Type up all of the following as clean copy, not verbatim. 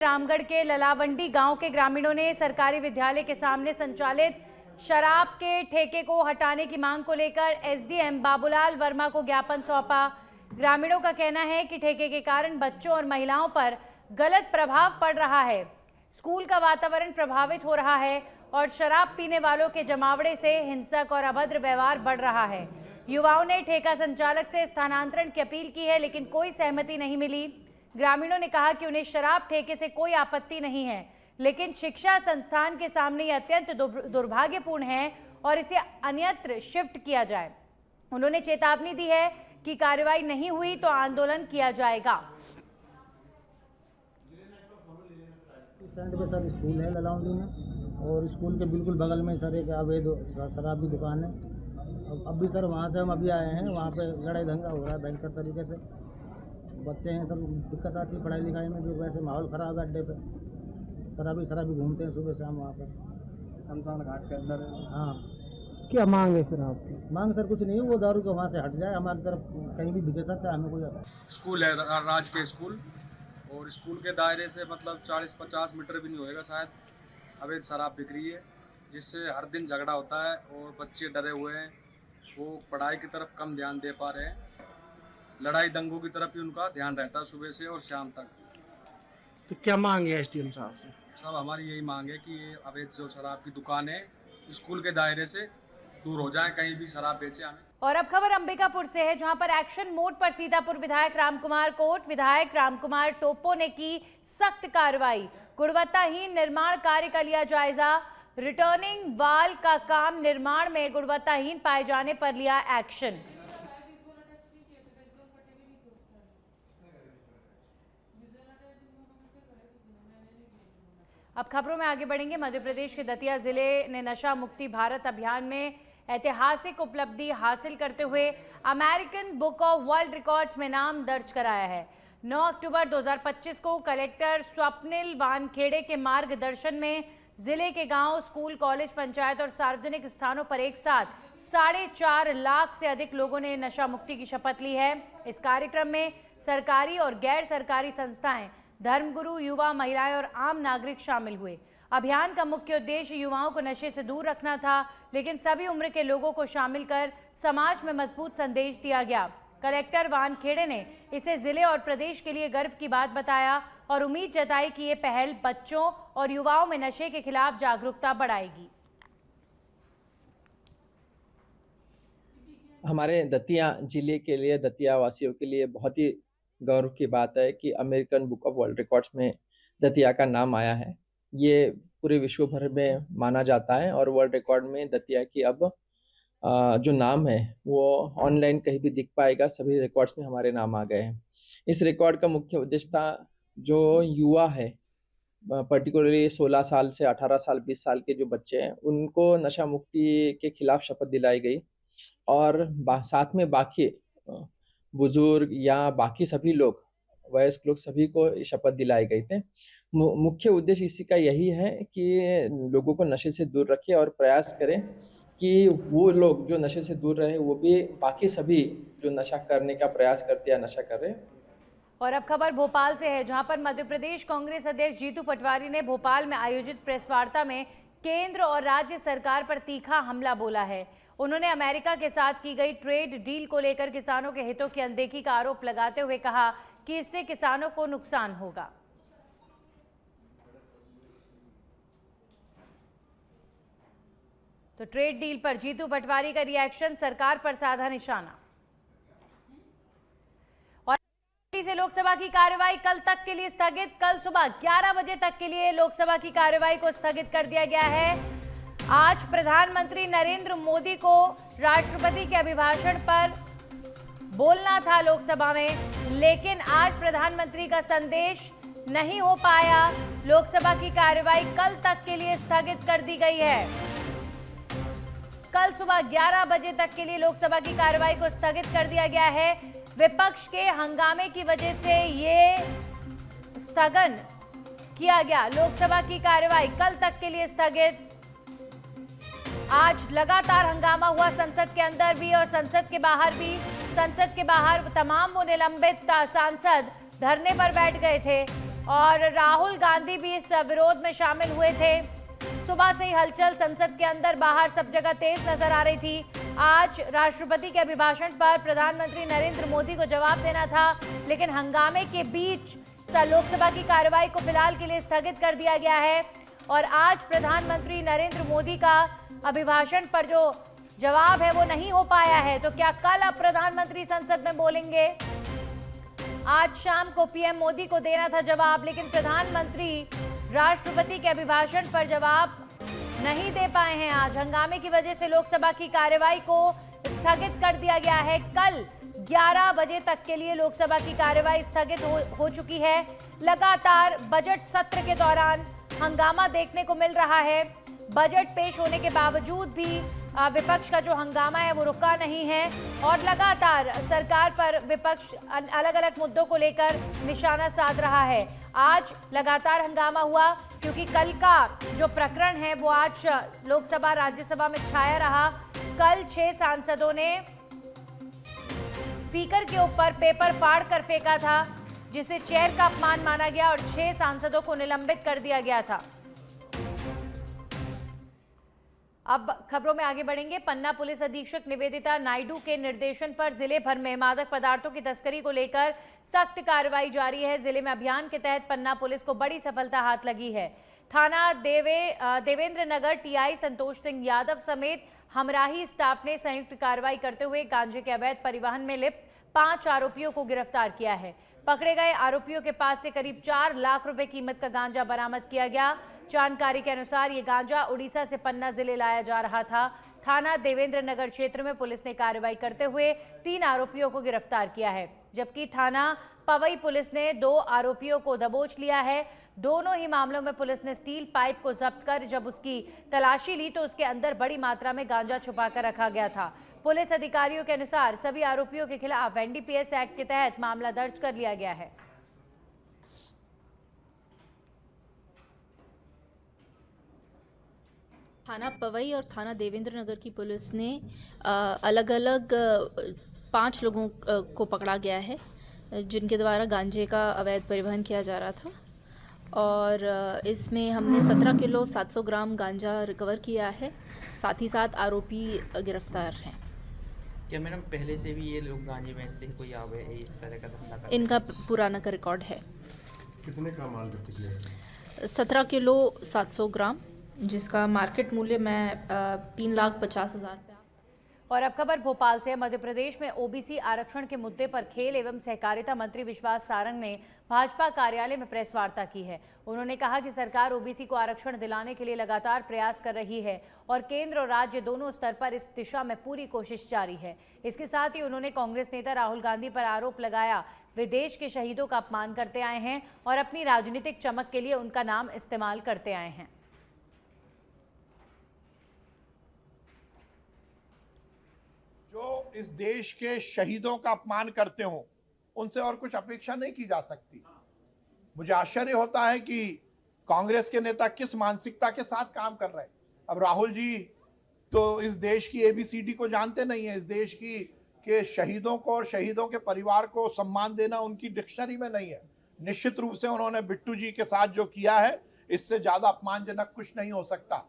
रामगढ़ के ललावंडी गांव के ग्रामीणों ने सरकारी विद्यालय के सामने संचालित शराब के ठेके को हटाने की मांग को लेकर एसडीएम बाबूलाल वर्मा को ज्ञापन सौंपा। ग्रामीणों का कहना है कि ठेके के कारण बच्चों और महिलाओं पर गलत प्रभाव पड़ रहा है, स्कूल का वातावरण प्रभावित हो रहा है और शराब पीने वालों के जमावड़े से हिंसक और अभद्र व्यवहार बढ़ रहा है। युवाओं ने ठेका संचालक से स्थानांतरण की अपील की है, लेकिन कोई सहमति नहीं मिली। ग्रामीणों ने कहा कि उन्हें शराब ठेके से कोई आपत्ति नहीं है, लेकिन शिक्षा संस्थान के सामने यह अत्यंत दुर्भाग्यपूर्ण है और इसे अन्यत्र शिफ्ट किया जाए। उन्होंने चेतावनी दी है कि कार्रवाई नहीं हुई तो आंदोलन किया जाएगा। सर स्कूल है ललावंडी में और स्कूल के बिल्कुल बगल में सर एक अवैध शराब की दुकान है। अब भी सर वहाँ से हम अभी आए हैं, वहाँ पे लड़ाई दंगा हो रहा है भयंकर तरीके से। बच्चे हैं सब, दिक्कत आती है पढ़ाई लिखाई में, जो वैसे माहौल ख़राब है अड्डे पे। शराबी घूमते हैं सुबह शाम वहाँ पर शमशान घाट के अंदर। हाँ, क्या मांग है फिर आपकी? मांग सर कुछ नहीं है, वो दारू को वहाँ से हट जाए, हमारी तरफ कहीं भी बिके सकता है, हमें कोई। स्कूल है राज के स्कूल, और स्कूल के दायरे से मतलब 40-50 मीटर भी नहीं होएगा शायद अवैध शराब बिक रही है, जिससे हर दिन झगड़ा होता है और बच्चे डरे हुए हैं, वो पढ़ाई की तरफ कम ध्यान दे पा रहे हैं। लड़ाई दंगों की तरफ ही उनका ध्यान रहता है सुबह से और शाम तक। तो क्या मांग है एसडीएम साहब से? सब हमारी यही मांग है कि ये अवैध जो शराब की दुकान है स्कूल के दायरे से दूर हो जाए, कहीं भी शराब बेचे हमें। और अब खबर अंबिकापुर से है, जहां पर एक्शन मोड पर सीतापुर विधायक रामकुमार कोट, विधायक रामकुमार टोप्पो ने की सख्त कार्रवाई। गुणवत्ताहीन निर्माण कार्य का लिया जायजा। रिटर्निंग वाल का काम निर्माण में गुणवत्ताहीन पाए जाने पर लिया एक्शन। अब खबरों में आगे बढ़ेंगे। मध्य प्रदेश के दतिया जिले ने नशा मुक्ति भारत अभियान में ऐतिहासिक उपलब्धि हासिल करते हुए American book of world records में नाम दर्ज कराया है। 9 अक्टूबर 2025 को कलेक्टर स्वप्निल वानखेड़े के मार्गदर्शन में जिले के गांव, स्कूल, कॉलेज, पंचायत और सार्वजनिक स्थानों पर एक साथ 4.5 लाख से अधिक लोगों ने नशा मुक्ति की शपथ ली है। इस कार्यक्रम में सरकारी और गैर सरकारी संस्थाएं, धर्मगुरु, युवा, महिलाएं और आम नागरिक शामिल हुए। अभियान का मुख्य उद्देश्य युवाओं को नशे से दूर रखना था, लेकिन सभी उम्र के लोगों को शामिल कर समाज में मजबूत संदेश दिया गया। कलेक्टर वानखेड़े ने इसे जिले और प्रदेश के लिए गर्व की बात बताया और उम्मीद जताई कि ये पहल बच्चों और युवाओं में नशे के खिलाफ जागरूकता बढ़ाएगी। हमारे दतिया जिले के लिए, दतिया वासियों के लिए बहुत ही गौरव की बात है कि American book of world records में दतिया का नाम आया है। ये पूरे विश्व भर में माना जाता है और वर्ल्ड रिकॉर्ड में दतिया की अब जो नाम है वो ऑनलाइन कहीं भी दिख पाएगा। सभी रिकॉर्ड्स में हमारे नाम आ गए हैं। इस रिकॉर्ड का मुख्य उद्देश्य था, जो युवा है, पर्टिकुलरली 16 साल से 18 साल 20 साल के जो बच्चे हैं, उनको नशा मुक्ति के खिलाफ शपथ दिलाई गई और साथ में बाकी बुजुर्ग या बाकी सभी लोग, वयस्क लोग, सभी को शपथ दिलाए गए थे। मुख्य उद्देश्य इसी का यही है कि लोगों को नशे से दूर रखें और प्रयास करें कि वो लोग जो नशे से दूर रहे, वो भी बाकी सभी जो नशा करने का प्रयास करते हैं नशा कर रहे। और अब खबर भोपाल से है, जहां पर मध्य प्रदेश कांग्रेस अध्यक्ष जीतू पटवारी ने भोपाल में आयोजित प्रेस वार्ता में केंद्र और राज्य सरकार पर तीखा हमला बोला है। उन्होंने अमेरिका के साथ की गई ट्रेड डील को लेकर किसानों के हितों की अनदेखी का आरोप लगाते हुए कहा कि इससे किसानों को नुकसान होगा। तो ट्रेड डील पर जीतू पटवारी का रिएक्शन, सरकार पर साधा निशाना। और से लोकसभा की कार्यवाही कल तक के लिए स्थगित। कल सुबह 11 बजे तक के लिए लोकसभा की कार्यवाही को स्थगित कर दिया गया है। आज प्रधानमंत्री नरेंद्र मोदी को राष्ट्रपति के अभिभाषण पर बोलना था लोकसभा में, लेकिन आज प्रधानमंत्री का संदेश नहीं हो पाया। लोकसभा की कार्यवाही कल तक के लिए स्थगित कर दी गई है। कल सुबह 11 बजे तक के लिए लोकसभा की कार्यवाही को स्थगित कर दिया गया है। विपक्ष के हंगामे की वजह से ये स्थगन किया गया। लोकसभा की कार्यवाही कल तक के लिए स्थगित। आज लगातार हंगामा हुआ संसद के अंदर भी और संसद के बाहर भी। संसद के बाहर तमाम वो निलंबित सांसद धरने पर बैठ गए थे और राहुल गांधी भी इस विरोध में शामिल हुए थे। सुबह से ही हलचल संसद के अंदर बाहर सब जगह तेज नजर आ रही थी। आज राष्ट्रपति के अभिभाषण पर प्रधानमंत्री नरेंद्र मोदी को जवाब देना था, लेकिन हंगामे के बीच लोकसभा की कार्रवाई को फिलहाल के लिए स्थगित कर दिया गया है। और आज प्रधानमंत्री नरेंद्र मोदी का अभिभाषण पर जो जवाब है वो नहीं हो पाया है, तो क्या कल अब प्रधानमंत्री संसद में बोलेंगे? आज शाम को पीएम मोदी को देना था जवाब, लेकिन प्रधानमंत्री राष्ट्रपति के अभिभाषण पर जवाब नहीं दे पाए हैं। आज हंगामे की वजह से लोकसभा की कार्यवाही को स्थगित कर दिया गया है। कल 11 बजे तक के लिए लोकसभा की कार्यवाही स्थगित हो चुकी है। लगातार बजट सत्र के दौरान हंगामा देखने को मिल रहा है। बजट पेश होने के बावजूद भी विपक्ष का जो हंगामा है वो रुका नहीं है और लगातार सरकार पर विपक्ष अलग अलग मुद्दों को लेकर निशाना साध रहा है। आज लगातार हंगामा हुआ क्योंकि कल का जो प्रकरण है वो आज लोकसभा राज्यसभा में छाया रहा। कल 6 सांसदों ने स्पीकर के ऊपर पेपर फाड़ कर फेंका था, जिसे चेयर का अपमान माना गया और 6 सांसदों को निलंबित कर दिया गया था। अब खबरों में आगे बढ़ेंगे। पन्ना पुलिस अधीक्षक निवेदिता नायडू के निर्देशन पर जिले भर में मादक पदार्थों की तस्करी को लेकर सख्त कार्रवाई जारी है। जिले में अभियान के तहत पन्ना पुलिस को बड़ी सफलता हाथ लगी है। थाना देवेंद्र नगर टीआई संतोष सिंह यादव समेत हमराही स्टाफ ने संयुक्त कार्रवाई करते हुए गांजे के अवैध परिवहन में लिप्त 5 आरोपियों को गिरफ्तार किया है। पकड़े गए आरोपियों के पास से करीब 4 लाख रुपए कीमत का गांजा बरामद किया गया। जानकारी के अनुसार ये गांजा उड़ीसा से पन्ना जिले लाया जा रहा था। थाना देवेंद्र नगर क्षेत्र में पुलिस ने कार्रवाई करते हुए 3 आरोपियों को गिरफ्तार किया है, जबकि थाना पवई पुलिस ने 2 आरोपियों को दबोच लिया है। दोनों ही मामलों में पुलिस ने स्टील पाइप को जब्त कर जब उसकी तलाशी ली तो उसके अंदर बड़ी मात्रा में गांजा छुपाकर रखा गया था। पुलिस अधिकारियों के अनुसार सभी आरोपियों के खिलाफ एनडीपीएस एक्ट के तहत मामला दर्ज कर लिया गया है। थाना पवई और थाना देवेंद्र नगर की पुलिस ने अलग अलग 5 लोगों को पकड़ा गया है, जिनके द्वारा गांजे का अवैध परिवहन किया जा रहा था और इसमें हमने 17 किलो 700 ग्राम गांजा रिकवर किया है। साथ ही साथ आरोपी गिरफ्तार हैं। क्या मैडम पहले से भी ये लोग गांजे बेचते हैं, कोई आवे है इस तरह का धंधा करते हैं? इनका पुराना का रिकॉर्ड है। कितने का माल जब्त किया? 17 किलो 700 ग्राम, जिसका मार्केट मूल्य मैं 3,50,000 रुपया। और अब खबर भोपाल से। मध्य प्रदेश में ओबीसी आरक्षण के मुद्दे पर खेल एवं सहकारिता मंत्री विश्वास सारंग ने भाजपा कार्यालय में प्रेस वार्ता की है। उन्होंने कहा कि सरकार ओबीसी को आरक्षण दिलाने के लिए लगातार प्रयास कर रही है और केंद्र और राज्य दोनों स्तर पर इस दिशा में पूरी कोशिश जारी है। इसके साथ ही उन्होंने कांग्रेस नेता राहुल गांधी पर आरोप लगाया वे देश के शहीदों का अपमान करते आए हैं और अपनी राजनीतिक चमक के लिए उनका नाम इस्तेमाल करते आए हैं। जो इस देश के शहीदों का अपमान करते हो उनसे और कुछ अपेक्षा नहीं की जा सकती। मुझे आश्चर्य होता है कि कांग्रेस के नेता किस मानसिकता के साथ काम कर रहे हैं। अब राहुल जी तो इस देश की एबीसीडी को जानते नहीं है। इस देश की के शहीदों को और शहीदों के परिवार को सम्मान देना उनकी डिक्शनरी में नहीं है। निश्चित रूप से उन्होंने बिट्टू जी के साथ जो किया है, इससे ज्यादा अपमानजनक कुछ नहीं हो सकता।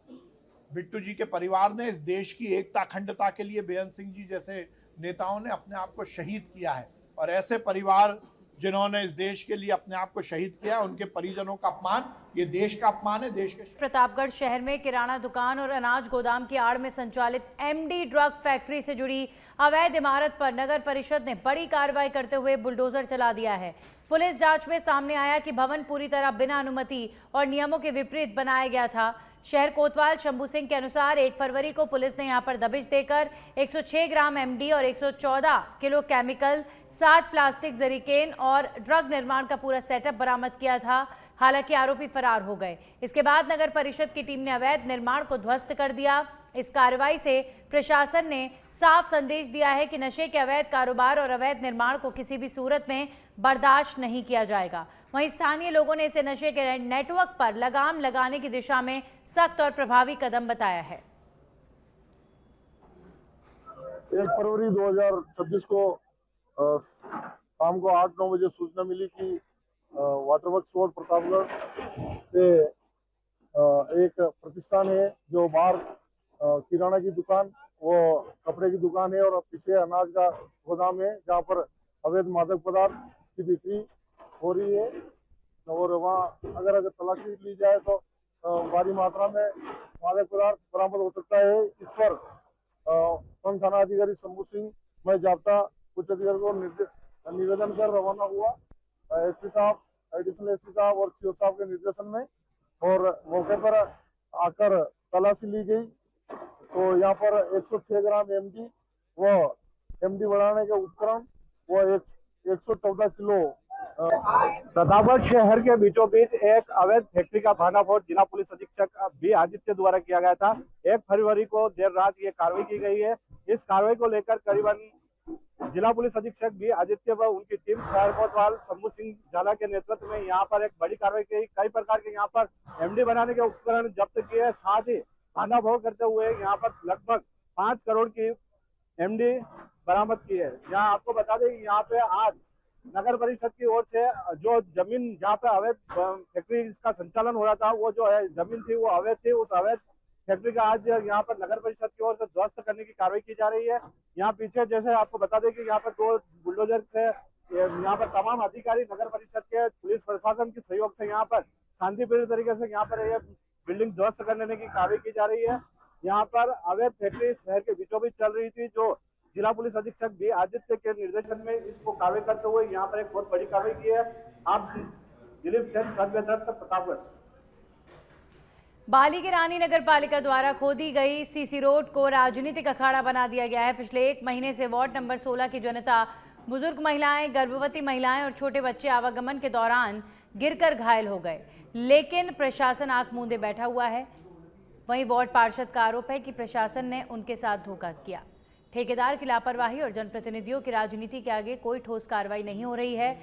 बिट्टू जी के परिवार ने इस देश की एकता अखंडता के लिए बेअंत सिंह जी जैसे नेताओं ने अपने आप को शहीद किया है और ऐसे परिवार जिन्होंने इस देश के लिए अपने आप को शहीद किया, उनके परिजनों का अपमान ये देश का अपमान है। देश के प्रतापगढ़ शहर में किराना दुकान और अनाज गोदाम की आड़ में संचालित एमडी ड्रग फैक्ट्री से जुड़ी अवैध इमारत पर नगर परिषद ने बड़ी कार्रवाई करते हुए बुलडोजर चला दिया है। पुलिस जांच में सामने आया कि भवन पूरी तरह बिना अनुमति और नियमों के विपरीत बनाया गया था। शहर कोतवाल शंभू सिंह के अनुसार 1 फरवरी को पुलिस ने यहां पर दबिश देकर 106 ग्राम एमडी और 114 किलो केमिकल, 7 प्लास्टिक जरीकेन और ड्रग निर्माण का पूरा सेटअप बरामद किया था। हालांकि आरोपी फरार हो गए। इसके बाद नगर परिषद की टीम ने अवैध निर्माण को ध्वस्त कर दिया। इस कार्रवाई से प्रशासन ने साफ संदेश दिया है कि नशे के अवैध कारोबार और अवैध निर्माण को किसी भी सूरत में बर्दाश्त नहीं किया जाएगा। वहीं स्थानीय लोगों ने इसे नशे के नेटवर्क पर लगाम लगाने की दिशा में सख्त और प्रभावी कदम बताया है। 1 फरवरी 2026 को शाम को 8-9 बजे सूचना मिली कि वाटर वर्क्स रोड प्रतापगढ़ पे एक प्रतिष्ठान है जो बाहर किराना की दुकान, वो कपड़े की दुकान है और पीछे अनाज का गोदाम है जहाँ पर अवैध मादक पदार्थ की बिक्री हो रही है। और वहाँ अगर तलाशी ली जाए तो भारी मात्रा में मादक पदार्थ बरामद हो सकता है। इस पर थाना अधिकारी शंभू सिंह मैं जाब्ता उच्च अधिकारी को निवेदन कर रवाना हुआ एसपी साहब, एडिशनल एसपी साहब और सीओ साहब के निर्देशन में, और मौके पर आकर तलाशी ली गई तो यहाँ पर 106 ग्राम एमडी व एमडी बढ़ाने के उपकरण व 114 किलो। प्रतापगढ़ शहर के बीचों बीच एक अवैध फैक्ट्री का भांडाफोड़ जिला पुलिस अधीक्षक बी आदित्य द्वारा किया गया था। 1 फरवरी को देर रात ये कार्रवाई की गई है। इस कार्रवाई को लेकर करीबन जिला पुलिस अधीक्षक बी आदित्य व उनकी टीम शहर कोतवाल शंभू सिंह झाला के नेतृत्व में यहाँ पर एक बड़ी कार्रवाई की। कई प्रकार के यहाँ पर एमडी बनाने के उपकरण जब्त किए, साथ ही भांडाफोड़ करते हुए यहाँ पर लगभग 5 करोड़ की एमडी बरामद की है। यहाँ आपको बता दें कि यहाँ पे आज नगर परिषद की ओर से जो जमीन जहाँ पे अवैध फैक्ट्री का संचालन हो रहा था, वो जो है जमीन थी वो अवैध थी। उस अवैध फैक्ट्री का आज यहाँ पर नगर परिषद की ओर से ध्वस्त करने की कार्रवाई की जा रही है। यहाँ पीछे जैसे आपको बता दें कि यहाँ पर 2 बुलडोजर से यहाँ पर तमाम अधिकारी नगर परिषद के पुलिस प्रशासन के सहयोग से यहाँ पर शांतिपूर्ण तरीके से यहाँ पर ये बिल्डिंग ध्वस्त करने की कार्रवाई की जा रही है। यहाँ पर अवैध फैक्ट्री शहर के बीचों बीच चल रही थी, जो जिला पुलिस अधीक्षक बी आदित्य के निर्देशन में इसको कार्रवाई करते हुए यहाँ पर एक बहुत बड़ी कार्रवाई की है। आप दिलीप सेन प्रतापगढ़। बाली के रानी नगर पालिका द्वारा खोदी गई सीसी रोड को राजनीतिक अखाड़ा बना दिया गया है। पिछले 1 महीने से वार्ड नंबर 16 की जनता, बुजुर्ग महिलाएं, गर्भवती महिलाएं और छोटे बच्चे आवागमन के दौरान गिरकर घायल हो गए, लेकिन प्रशासन आंख मूंदे बैठा हुआ है। वहीं वार्ड पार्षद का आरोप है कि प्रशासन ने उनके साथ धोखा किया। ठेकेदार की लापरवाही और जनप्रतिनिधियों की राजनीति के आगे कोई ठोस कार्रवाई नहीं हो रही है।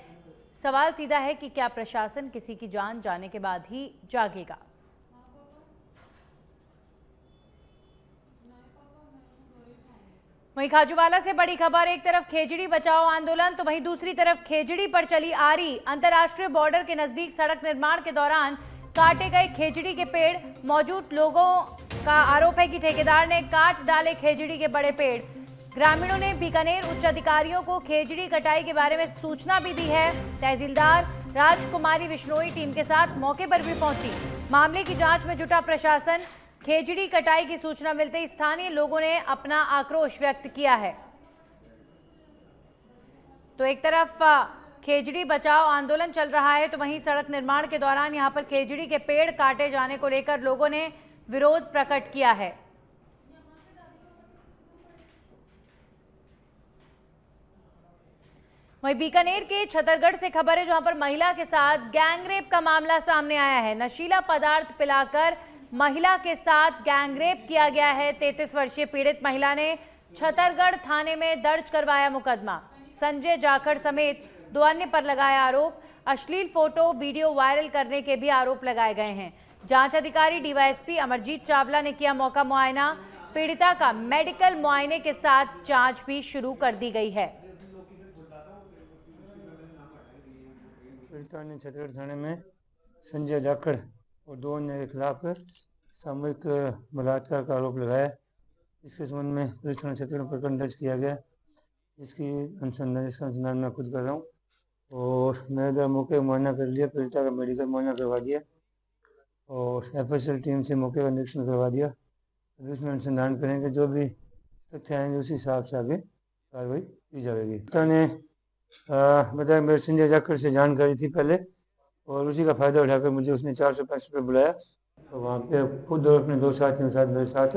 सवाल सीधा है कि क्या प्रशासन किसी की जान जाने के बाद ही जागेगा। वहीं खाजूवाला से बड़ी खबर, एक तरफ खेजड़ी बचाओ आंदोलन तो वहीं दूसरी तरफ खेजड़ी पर चली आरी। अंतर्राष्ट्रीय बॉर्डर के नजदीक सड़क निर्माण के दौरान काटे गए खेजड़ी के पेड़। मौजूद लोगों का आरोप है कि ठेकेदार ने काट डाले खेजड़ी के बड़े पेड़। ग्रामीणों ने बीकानेर उच्च अधिकारियों को खेजड़ी कटाई के बारे में सूचना भी दी है। तहसीलदार राजकुमारी बिश्नोई टीम के साथ मौके पर भी पहुंची। मामले की जांच में जुटा प्रशासन। खेजड़ी कटाई की सूचना मिलते ही स्थानीय लोगों ने अपना आक्रोश व्यक्त किया है। तो एक तरफ खेजड़ी बचाओ आंदोलन चल रहा है तो वहीं सड़क निर्माण के दौरान यहां पर खेजड़ी के पेड़ काटे जाने को लेकर लोगों ने विरोध प्रकट किया है। वहीं बीकानेर के छतरगढ़ से खबर है जहां पर महिला के साथ गैंगरेप का मामला सामने आया है। नशीला पदार्थ पिलाकर महिला के साथ गैंगरेप किया गया है। 33 वर्षीय पीड़ित महिला ने छतरगढ़ थाने में दर्ज करवाया मुकदमा। संजय जाखड़ समेत 2 अन्य पर लगाया आरोप। अश्लील फोटो वीडियो वायरल करने के भी आरोप लगाए गए हैं। जांच अधिकारी डीवाईएसपी अमरजीत चावला ने किया मौका मुआयना। पीड़िता का मेडिकल मुआयने के साथ जांच भी शुरू कर दी गई है। पीड़िता ने छतरगढ़ थाने में संजय जाखड़ और 2 अन्य के खिलाफ सामूहिक बलात्कार का आरोप लगाया। इसके संबंध में पुलिस थाना छतरगढ़ में प्रकरण दर्ज किया गया। इसका अनुसंधान मैं खुद कर रहा हूँ और मैंने मौके मुआयना कर लिया। पीड़िता का मेडिकल मुआयना करवा दिया और एफएसएल टीम से मौके का निरीक्षण करवा दिया। अभी उसमें अनुसंधान करेंगे, जो भी तथ्य आएंगे उसी हिसाब से आगे कार्रवाई की जाएगी। पीड़िता ने बताया मेरे संजय जाखड़ से जानकारी थी पहले और उसी का फ़ायदा उठाकर मुझे उसने 465 रुपये बुलाया। तो वहाँ पे खुद और अपने 2 साथियों के साथ मेरे साथ